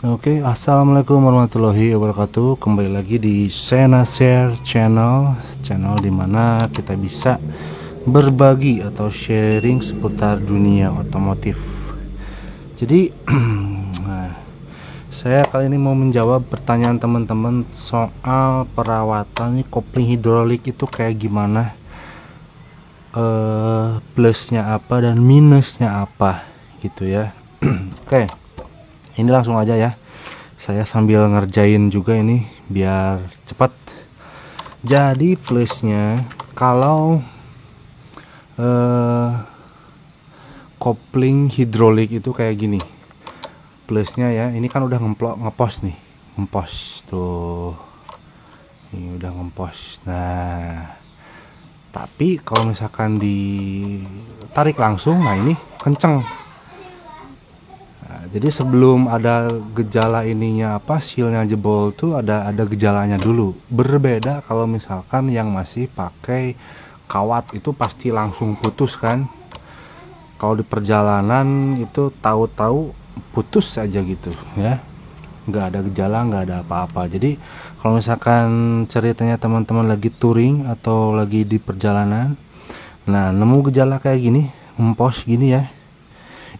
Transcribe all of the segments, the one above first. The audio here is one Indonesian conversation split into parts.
Oke, assalamualaikum warahmatullahi wabarakatuh. Kembali lagi di Senashare Channel, dimana kita bisa berbagi atau sharing seputar dunia otomotif. Jadi, saya kali ini mau menjawab pertanyaan teman-teman soal perawatan nih kopling hidrolik itu kayak gimana, plusnya apa dan minusnya apa, gitu ya. Oke. Ini langsung aja ya, saya sambil ngerjain juga ini biar cepat. Jadi plusnya kalau kopling hidrolik itu kayak gini. Plusnya ya, ini kan udah ngepos nih, ngepos tuh, ini udah ngepos. Nah, tapi kalau misalkan ditarik langsung, nah ini kenceng. Jadi sebelum ada gejala ininya sealnya jebol tuh ada gejalanya dulu. Berbeda kalau misalkan yang masih pakai kawat, itu pasti langsung putus kan. Kalau di perjalanan itu tahu-tahu putus aja gitu ya, nggak ada gejala, nggak ada apa-apa. Jadi kalau misalkan ceritanya teman-teman lagi touring atau lagi di perjalanan, nah nemu gejala kayak gini, ngempos gini ya,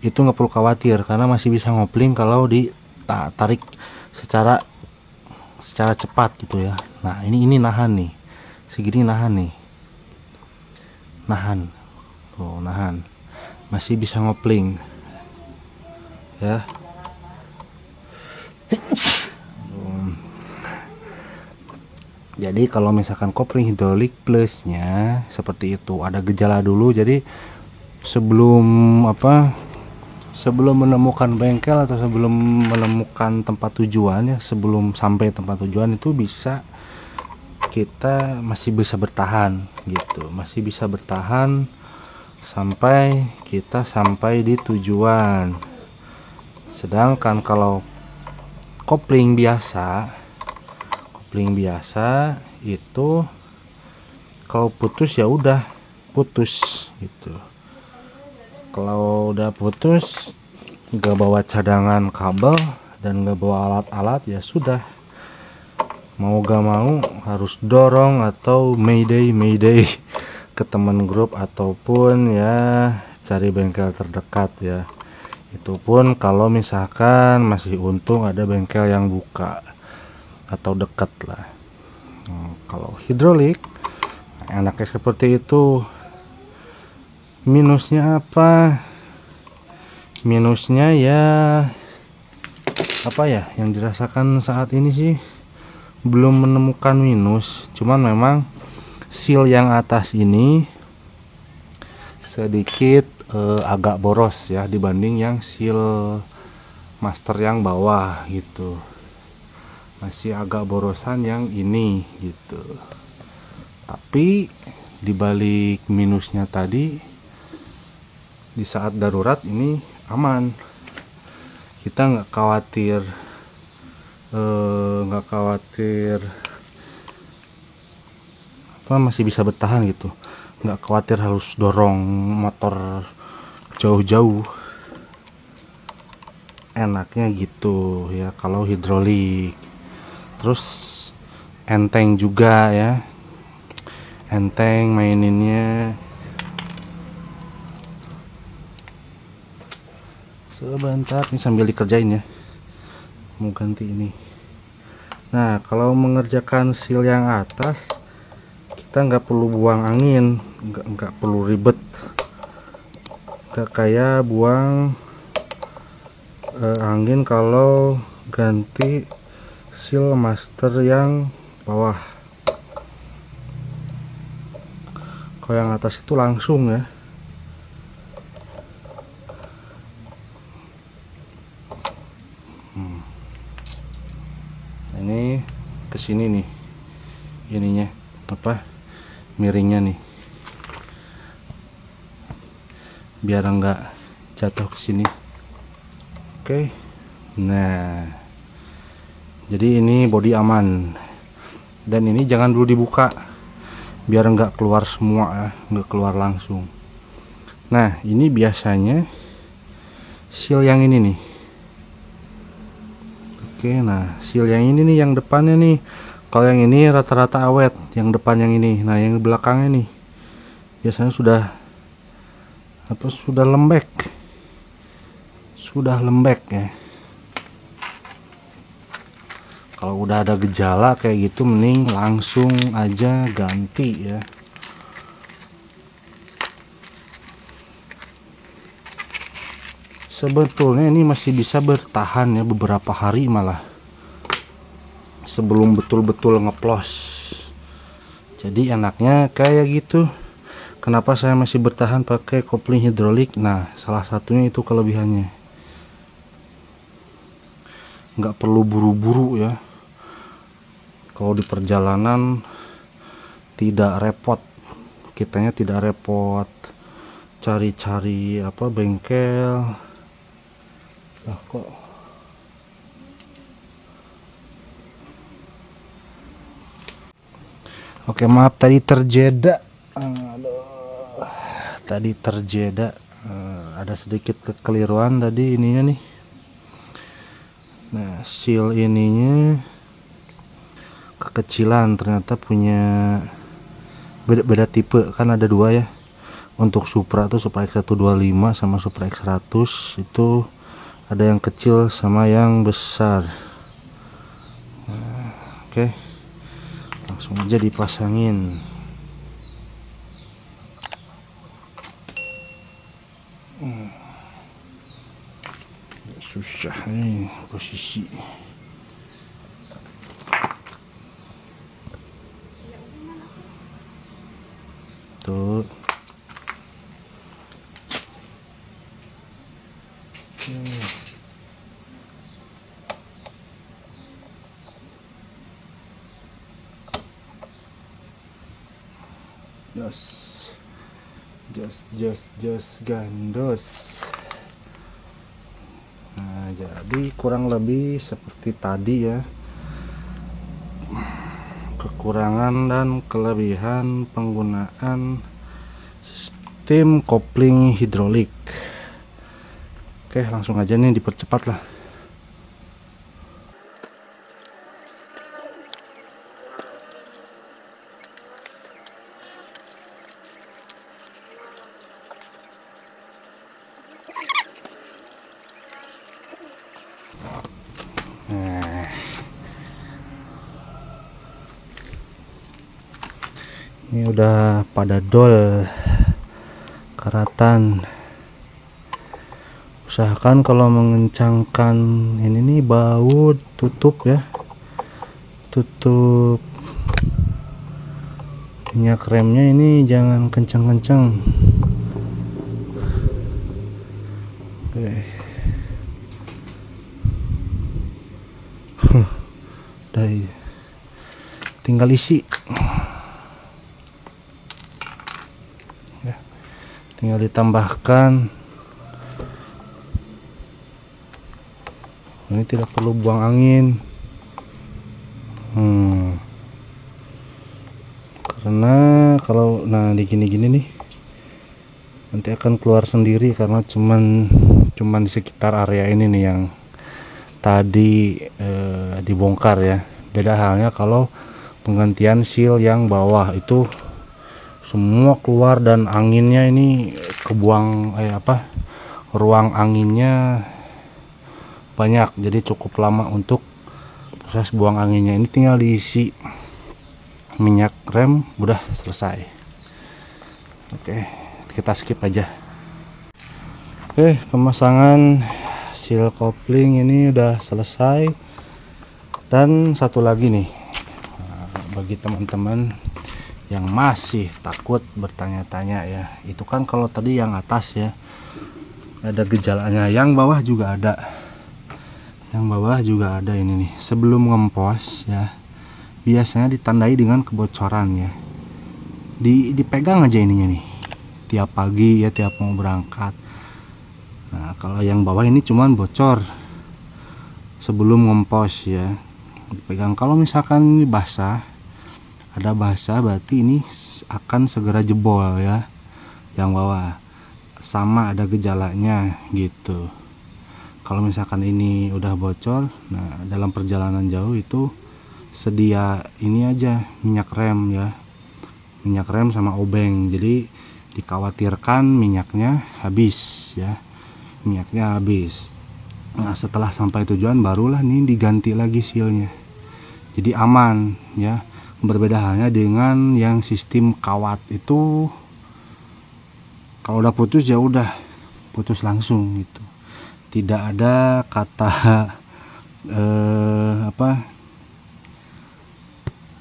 itu nggak perlu khawatir karena masih bisa ngopling kalau ditarik secara cepat gitu ya. Nah ini nahan nih, segini nahan nih, nahan tuh, nahan, masih bisa ngopling ya. Jadi kalau misalkan kopling hidrolik plusnya seperti itu, ada gejala dulu. Jadi sebelum menemukan bengkel atau sebelum menemukan tempat tujuan ya, sebelum sampai tempat tujuan itu kita masih bisa bertahan gitu, masih bisa bertahan sampai kita sampai di tujuan. Sedangkan kalau kopling biasa itu kalau putus ya udah putus gitu. Kalau udah putus, nggak bawa cadangan kabel dan nggak bawa alat-alat, ya sudah, mau gak mau harus dorong atau mayday ke teman grup ataupun ya cari bengkel terdekat ya. Itu pun kalau misalkan masih untung ada bengkel yang buka atau dekat lah. Kalau hidrolik enaknya seperti itu. Minusnya apa? Minusnya ya yang dirasakan saat ini sih belum menemukan minus, cuman memang seal yang atas ini sedikit agak boros ya dibanding yang seal master yang bawah gitu. Masih agak borosan yang ini gitu. Tapi dibalik minusnya tadi, di saat darurat ini aman, kita nggak khawatir masih bisa bertahan gitu, nggak khawatir harus dorong motor jauh-jauh. Enaknya gitu ya kalau hidrolik. Terus enteng juga ya, enteng maininnya. Sebentar nih sambil dikerjain ya, mau ganti ini. Nah kalau mengerjakan seal yang atas, kita nggak perlu buang angin, nggak perlu ribet, nggak kayak buang angin kalau ganti seal master yang bawah. Kalau yang atas itu langsung ya. Ini kesini nih, ininya miringnya nih, biar enggak jatuh ke sini. Oke. Nah, jadi ini bodi aman, dan ini jangan dulu dibuka biar enggak keluar semua ya, enggak keluar langsung. Nah ini biasanya seal yang ini nih, Oke, nah seal yang ini nih, yang depannya nih, kalau yang ini rata-rata awet, yang depan yang ini. Nah yang belakangnya nih biasanya sudah lembek ya. Kalau udah ada gejala kayak gitu mending langsung aja ganti ya. Sebetulnya ini masih bisa bertahan ya beberapa hari malah sebelum betul-betul ngeplos. Jadi enaknya kayak gitu. Kenapa saya masih bertahan pakai kopling hidrolik? Nah, salah satunya itu kelebihannya. Nggak perlu buru-buru ya. Kalau di perjalanan tidak repot. Kitanya tidak repot cari-cari apa bengkel. Nah, kok oke, maaf tadi terjeda. Tadi terjeda, ada sedikit kekeliruan tadi ininya nih. Nah seal ininya kekecilan, ternyata punya beda tipe kan, ada dua ya. Untuk Supra tuh Supra X125 sama Supra X100 itu ada yang kecil sama yang besar. Nah, oke, langsung aja dipasangin. Susah nih posisi. Tuh. Jos gandos. Nah jadi kurang lebih seperti tadi ya, kekurangan dan kelebihan penggunaan sistem kopling hidrolik. Oke, langsung aja nih dipercepat lah. Nah, ini udah pada dol karatan. Usahakan kalau mengencangkan ini nih baut tutup ya, tutup minyak remnya ini jangan kencang-kencang. Oke. Dari tinggal isi ya, tinggal ditambahkan. Ini tidak perlu buang angin, karena kalau di gini-gini nih nanti akan keluar sendiri, karena cuman di sekitar area ini nih yang tadi dibongkar ya. Beda halnya kalau penggantian seal yang bawah, itu semua keluar dan anginnya ini kebuang, ruang anginnya banyak, jadi cukup lama untuk proses buang anginnya. Ini tinggal diisi minyak rem, udah selesai. Oke, kita skip aja. Oke, pemasangan seal kopling ini udah selesai. Dan satu lagi nih, bagi teman-teman yang masih takut bertanya-tanya ya, itu kan kalau tadi yang atas ya ada gejalanya, yang bawah juga ada. Yang bawah juga ada ini nih. Sebelum ngempos ya, biasanya ditandai dengan kebocoran ya. Dipegang aja ininya nih tiap pagi ya, tiap mau berangkat. Nah kalau yang bawah ini cuman bocor sebelum ngempos ya, dipegang. Kalau misalkan ini basah, ada basah, berarti ini akan segera jebol ya. Yang bawah sama ada gejalanya gitu. Kalau misalkan ini udah bocor, nah dalam perjalanan jauh itu sedia ini aja minyak rem ya, minyak rem sama obeng. Jadi dikhawatirkan minyaknya habis ya, minyaknya habis. Nah setelah sampai tujuan barulah nih diganti lagi sealnya, jadi aman ya. Berbeda halnya dengan yang sistem kawat itu, kalau udah putus ya udah putus langsung gitu, tidak ada kata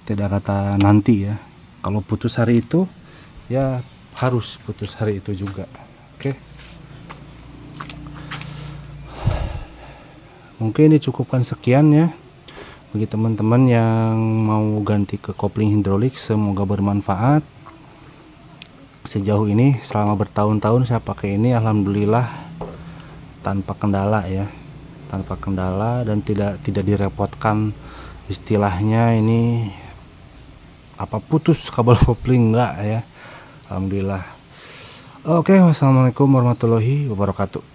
tidak kata nanti ya. Kalau putus hari itu ya harus putus hari itu juga. Oke, mungkin dicukupkan sekian ya. Bagi teman-teman yang mau ganti ke kopling hidrolik, semoga bermanfaat. Sejauh ini selama bertahun-tahun saya pakai ini, alhamdulillah tanpa kendala ya, tanpa kendala, dan tidak direpotkan istilahnya ini apa putus kabel kopling, enggak ya, alhamdulillah. Oke, wassalamualaikum warahmatullahi wabarakatuh.